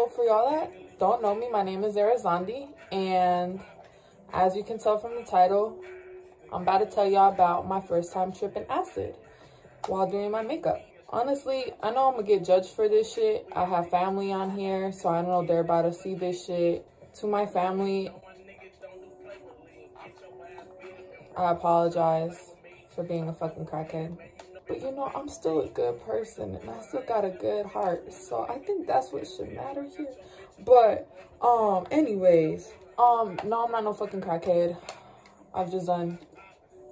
So for y'all that don't know me, my name is Arizandy, and as you can tell from the title, I'm about to tell y'all about my first time tripping acid while doing my makeup. Honestly, I know I'm gonna get judged for this shit. I have family on here, so I know they're about to see this shit. To my family, I apologize for being a fucking crackhead. But you know, I'm still a good person and I still got a good heart. So I think that's what should matter here. But, anyways, no, I'm not no fucking crackhead. I've just done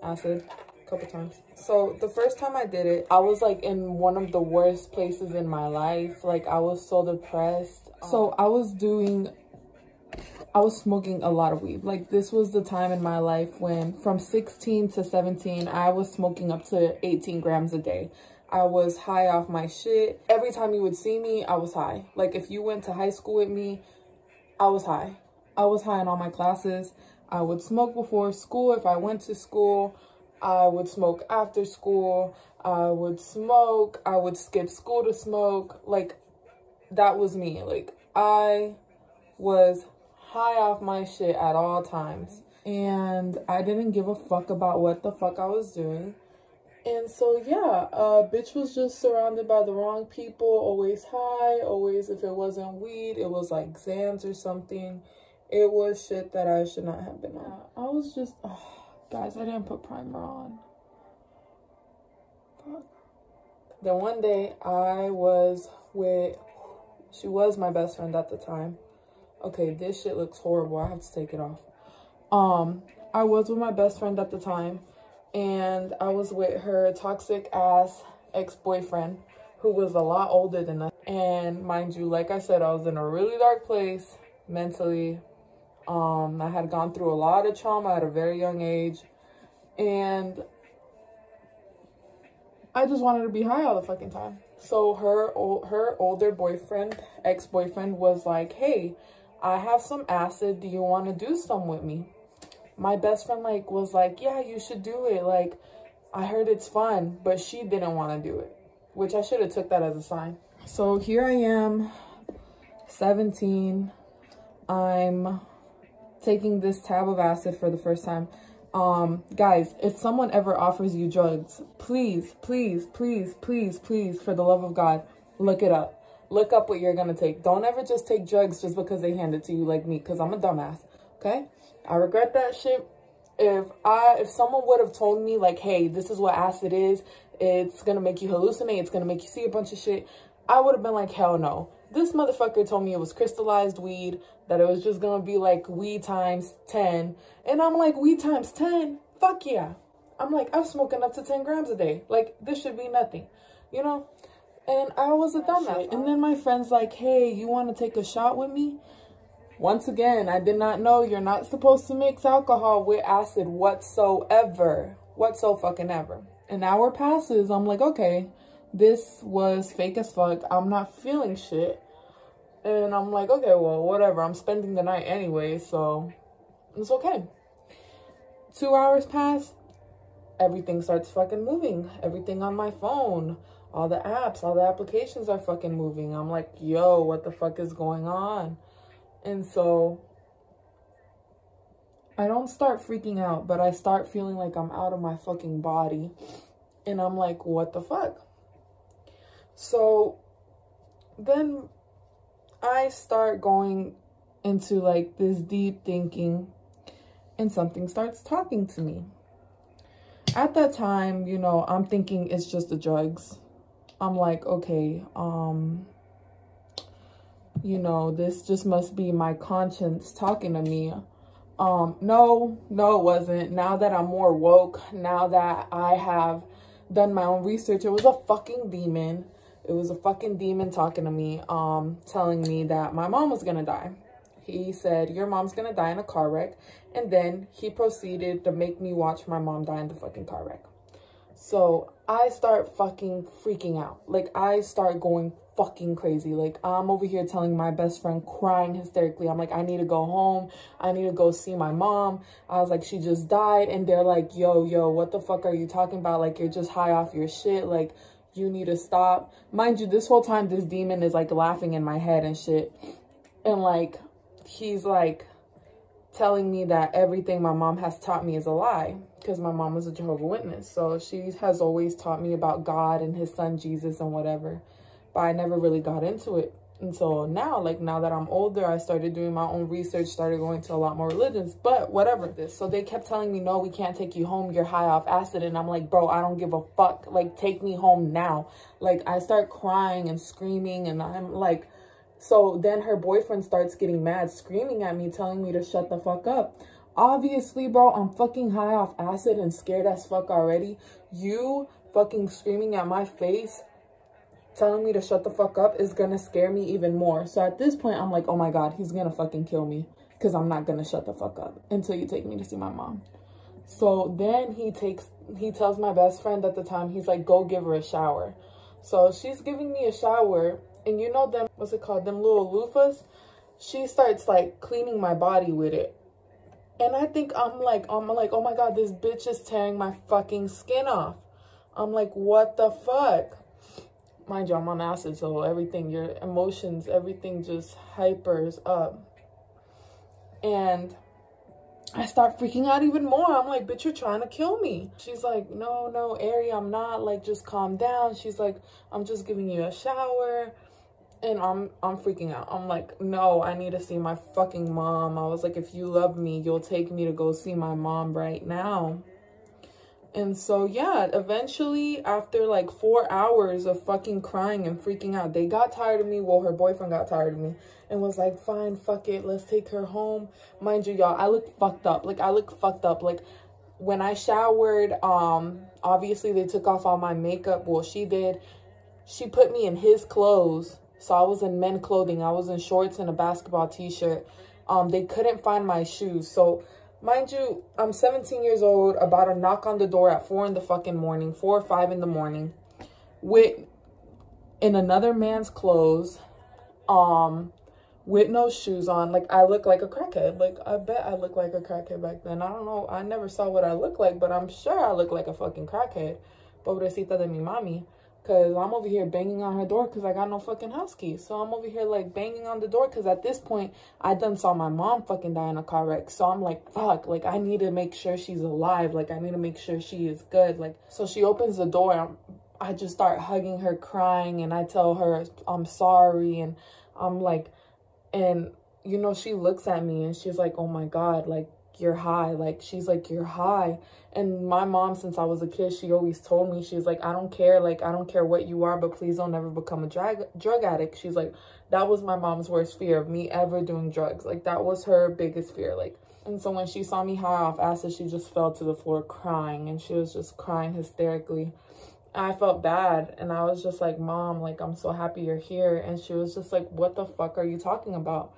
acid a couple times. So the first time I did it, I was like in one of the worst places in my life. Like I was so depressed. So I was smoking a lot of weed. Like this was the time in my life when from 16 to 17, I was smoking up to 18 grams a day. I was high off my shit. Every time you would see me, I was high. Like if you went to high school with me, I was high. I was high in all my classes. I would smoke before school. If I went to school, I would smoke after school. I would smoke. I would skip school to smoke. Like that was me. Like I was high off my shit at all times, and I didn't give a fuck about what the fuck I was doing. And so yeah, bitch was just surrounded by the wrong people, always high, always, if it wasn't weed, it was like Xans or something. It was shit that I should not have been on. I was just, oh, guys, I didn't put primer on. Fuck. Then one day I was with, she was my best friend at the time. Okay, this shit looks horrible. I have to take it off. I was with my best friend at the time, and I was with her toxic ass ex-boyfriend who was a lot older than us. And mind you, like I said, I was in a really dark place mentally. I had gone through a lot of trauma at a very young age, and I just wanted to be high all the fucking time. So her older boyfriend, ex-boyfriend, was like, hey, I have some acid. Do you want to do some with me? My best friend was like, yeah, you should do it. Like, I heard it's fun, but she didn't want to do it, which I should have took that as a sign. So here I am, 17. I'm taking this tab of acid for the first time. Guys, if someone ever offers you drugs, please, please, please, please, please, for the love of God, look it up. Look up what you're gonna take. Don't ever just take drugs just because they hand it to you like me, because I'm a dumbass, okay? I regret that shit. If someone would have told me, like, hey, this is what acid is, it's gonna make you hallucinate, it's gonna make you see a bunch of shit, I would have been like, hell no. This motherfucker told me it was crystallized weed, that it was just gonna be like weed times 10. And I'm like, weed times 10? Fuck yeah. I'm like, I'm smoking up to 10 grams a day. Like, this should be nothing, you know? And I was a dumbass. And then my friend's like, hey, you want to take a shot with me? Once again, I did not know you're not supposed to mix alcohol with acid whatsoever. Whatso-fucking-ever. An hour passes. I'm like, okay, this was fake as fuck. I'm not feeling shit. And I'm like, okay, well, whatever. I'm spending the night anyway, so it's okay. 2 hours pass. Everything starts fucking moving. Everything on my phone. All the apps, all the applications are fucking moving. I'm like, yo, what the fuck is going on? And so I don't start freaking out, but I start feeling like I'm out of my fucking body. And I'm like, what the fuck? So then I start going into like this deep thinking, and something starts talking to me. At that time, you know, I'm thinking it's just the drugs. I'm like, okay, you know, this just must be my conscience talking to me. No, it wasn't. Now that I'm more woke, now that I have done my own research, it was a fucking demon. It was a fucking demon talking to me, telling me that my mom was gonna die. He said, your mom's gonna die in a car wreck. And then he proceeded to make me watch my mom die in the fucking car wreck. So I start fucking freaking out. Like, I start going fucking crazy. Like, I'm over here telling my best friend, crying hysterically. I'm like, I need to go home. I need to go see my mom. I was like, she just died. And they're like, yo, what the fuck are you talking about? Like, you're just high off your shit. Like, you need to stop. Mind you, this whole time, this demon is like laughing in my head and shit. And like, he's like telling me that everything my mom has taught me is a lie, because my mom was a Jehovah's Witness. So she has always taught me about God and his son Jesus and whatever, but I never really got into it until now. Like, now that I'm older, I started doing my own research, started going to a lot more religions, but whatever. So they kept telling me, no, we can't take you home, you're high off acid. And I'm like, bro, I don't give a fuck. Like, take me home now. Like, I start crying and screaming, and I'm like, so then her boyfriend starts getting mad, screaming at me, telling me to shut the fuck up. Obviously, bro, I'm fucking high off acid and scared as fuck already. You fucking screaming at my face, telling me to shut the fuck up, is gonna scare me even more. So at this point, I'm like, oh my God, he's gonna fucking kill me, because I'm not gonna shut the fuck up until you take me to see my mom. So then he tells my best friend at the time, he's like, go give her a shower. So she's giving me a shower, and you know them, what's it called, them little loofahs? She starts like cleaning my body with it. And I think I'm like, oh my God, this bitch is tearing my fucking skin off. I'm like, what the fuck? Mind you, I'm on acid, so everything, your emotions, everything just hypers up. And I start freaking out even more. I'm like, bitch, you're trying to kill me. She's like, no, Ari, I'm not. Like, just calm down. She's like, I'm just giving you a shower. And I'm freaking out. I'm like, no, I need to see my fucking mom. I was like, if you love me, you'll take me to go see my mom right now. And so, yeah, eventually, after like 4 hours of fucking crying and freaking out, they got tired of me. Well, her boyfriend got tired of me and was like, fine, fuck it, let's take her home. Mind you, y'all, I look fucked up. Like, I look fucked up. Like, when I showered, obviously they took off all my makeup. Well, she did. She put me in his clothes. So I was in men's clothing. I was in shorts and a basketball t-shirt. They couldn't find my shoes. So, mind you, I'm 17 years old, about to knock on the door at 4 in the fucking morning, 4 or 5 in the morning, in another man's clothes, with no shoes on. Like, I look like a crackhead. Like, I bet I look like a crackhead back then. I don't know. I never saw what I look like, but I'm sure I look like a fucking crackhead. Pobrecita de mi mami. Because I'm over here banging on her door because I got no fucking house keys. So I'm over here, like, banging on the door because at this point, I done saw my mom fucking die in a car wreck. So I'm like, fuck. Like, I need to make sure she's alive. Like, I need to make sure she is good. Like, so she opens the door. And I just start hugging her, crying. And I tell her I'm sorry. And I'm like, and, you know, she looks at me and she's like, oh, my God, like, you're high. Like, she's like, you're high. And my mom, since I was a kid, she always told me, she's like, I don't care. Like, I don't care what you are, but please don't ever become a drug addict. She's like, that was my mom's worst fear, of me ever doing drugs. Like, that was her biggest fear. Like, and so when she saw me high off acid, she just fell to the floor crying, and she was just crying hysterically. I felt bad, and I was just like, Mom, like, I'm so happy you're here. And she was just like, what the fuck are you talking about?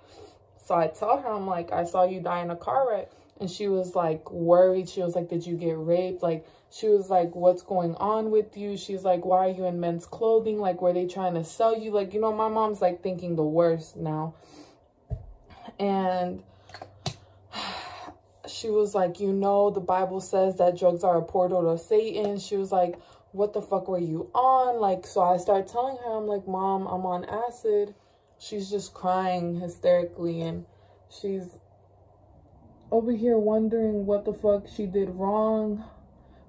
So I tell her, I'm like, I saw you die in a car wreck. And she was like worried. She was like, did you get raped? Like, she was like, what's going on with you? She's like, why are you in men's clothing? Like, were they trying to sell you? Like, you know, my mom's like thinking the worst now. And she was like, you know, the Bible says that drugs are a portal to Satan. She was like, what the fuck were you on? Like, so I start telling her, I'm like, Mom, I'm on acid. She's just crying hysterically, and she's over here wondering what the fuck she did wrong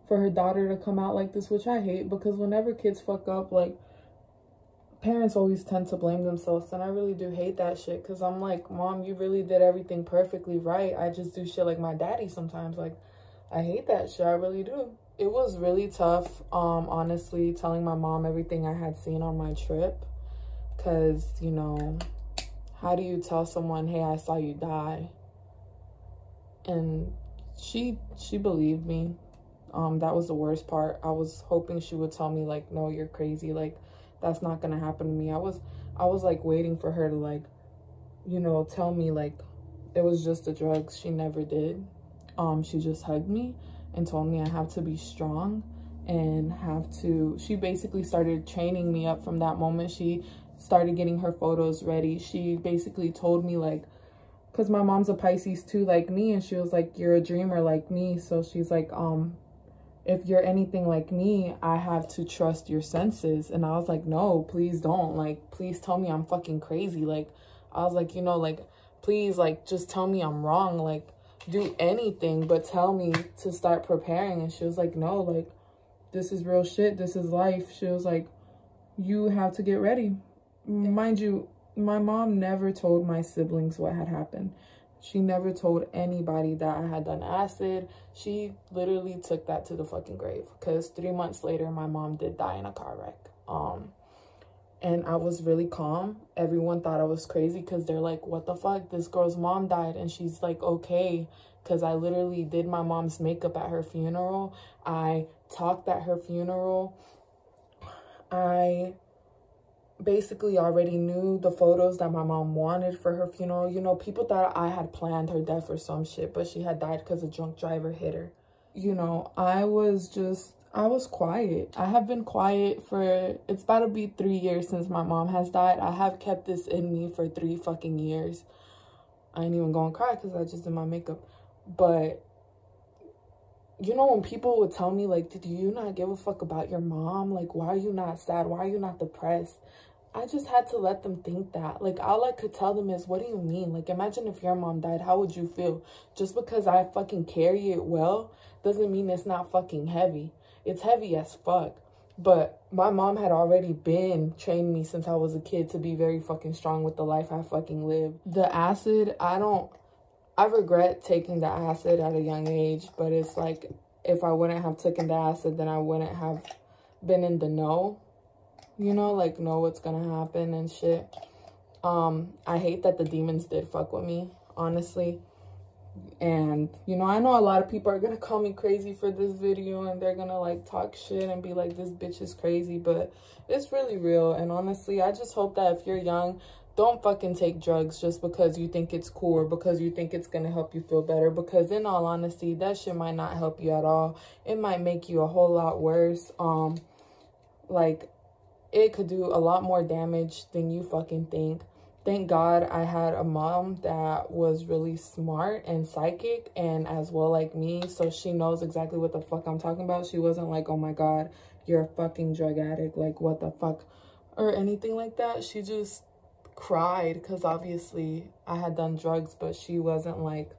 for her daughter to come out like this, which I hate, because whenever kids fuck up, like, parents always tend to blame themselves, and I really do hate that shit, because I'm like, Mom, you really did everything perfectly right. I just do shit like my daddy sometimes. Like, I hate that shit. I really do. It was really tough, honestly, telling my mom everything I had seen on my trip, because, you know, how do you tell someone, hey, I saw you die? And she believed me. That was the worst part. I was hoping she would tell me, like, no, you're crazy. Like, that's not gonna happen to me. I was like waiting for her to, like, you know, tell me, like, it was just the drugs. She never did. She just hugged me and told me I have to be strong and she basically started training me up from that moment. She started getting her photos ready. She basically told me, like, because my mom's a Pisces too, like me, and she was like, you're a dreamer like me. So she's like, if you're anything like me, I have to trust your senses. And I was like, no, please don't. Like, please tell me I'm fucking crazy. Like, I was like, you know, like, please, like, just tell me I'm wrong. Like, do anything but tell me to start preparing. And she was like, no, like, this is real shit. This is life. She was like, you have to get ready. Mind you, my mom never told my siblings what had happened. She never told anybody that I had done acid. She literally took that to the fucking grave. Because 3 months later, my mom did die in a car wreck. And I was really calm. Everyone thought I was crazy because they're like, what the fuck? This girl's mom died and she's like, okay. Because I literally did my mom's makeup at her funeral. I talked at her funeral. I basically already knew the photos that my mom wanted for her funeral. You know, people thought I had planned her death or some shit, but she had died because a drunk driver hit her. You know, I was quiet. I have been quiet for, it's about to be 3 years since my mom has died. I have kept this in me for 3 fucking years. I ain't even gonna cry because I just did my makeup. But, you know, when people would tell me, like, do you not give a fuck about your mom? Like, why are you not sad? Why are you not depressed? I just had to let them think that. Like, all I could tell them is, what do you mean? Like, imagine if your mom died, how would you feel? Just because I fucking carry it well doesn't mean it's not fucking heavy. It's heavy as fuck. But my mom had already been trained me since I was a kid to be very fucking strong with the life I fucking lived. The acid, I regret taking the acid at a young age, but it's like, if I wouldn't have taken the acid, then I wouldn't have been in the know. You know, like, know what's gonna happen and shit. I hate that the demons did fuck with me, honestly. And, you know, I know a lot of people are gonna call me crazy for this video and they're gonna, like, talk shit and be like, this bitch is crazy, but it's really real. And honestly, I just hope that if you're young, don't fucking take drugs just because you think it's cool or because you think it's gonna help you feel better. Because in all honesty, that shit might not help you at all. It might make you a whole lot worse. Like, it could do a lot more damage than you fucking think. Thank God I had a mom that was really smart and psychic and as well like me. So she knows exactly what the fuck I'm talking about. She wasn't like, oh my God, you're a fucking drug addict. Like, what the fuck? Or anything like that. She just cried because obviously I had done drugs, but she wasn't like,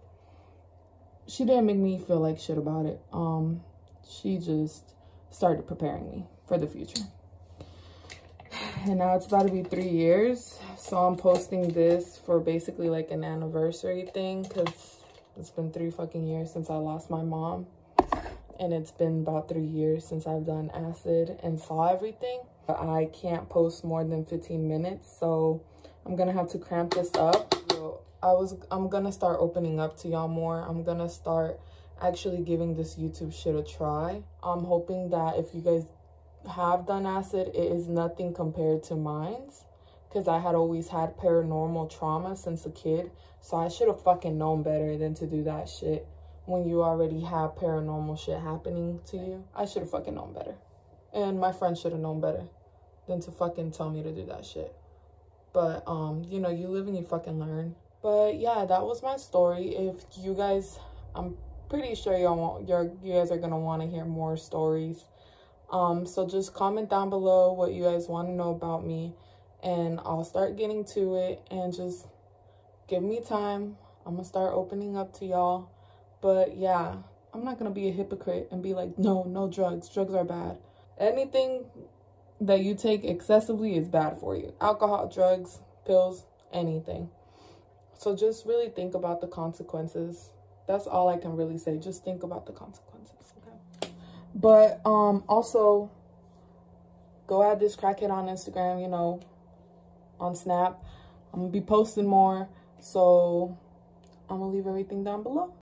she didn't make me feel like shit about it. She just started preparing me for the future. And now it's about to be 3 years, so I'm posting this for basically like an anniversary thing because it's been 3 fucking years since I lost my mom, and it's been about 3 years since I've done acid and saw everything. I can't post more than 15 minutes, so I'm gonna have to cramp this up. So I'm gonna start opening up to y'all more. I'm gonna start actually giving this YouTube shit a try. I'm hoping that if you guys have done acid, it is nothing compared to mine's, because I had always had paranormal trauma since a kid, so I should have fucking known better than to do that shit when you already have paranormal shit happening to you. I should have fucking known better, and my friend should have known better than to fucking tell me to do that shit. But you know, you live and you fucking learn. But yeah, that was my story. If you guys, I'm pretty sure you guys are gonna want to hear more stories. So just comment down below what you guys want to know about me, and I'll start getting to it, and just give me time. I'm gonna start opening up to y'all. But yeah, I'm not gonna be a hypocrite and be like, no drugs. Drugs are bad. Anything that you take excessively is bad for you. Alcohol, drugs, pills, anything. So just really think about the consequences. That's all I can really say. Just think about the consequences, okay? But also, go add this crackhead on Instagram, you know, on Snap. I'm gonna be posting more, so I'm gonna leave everything down below.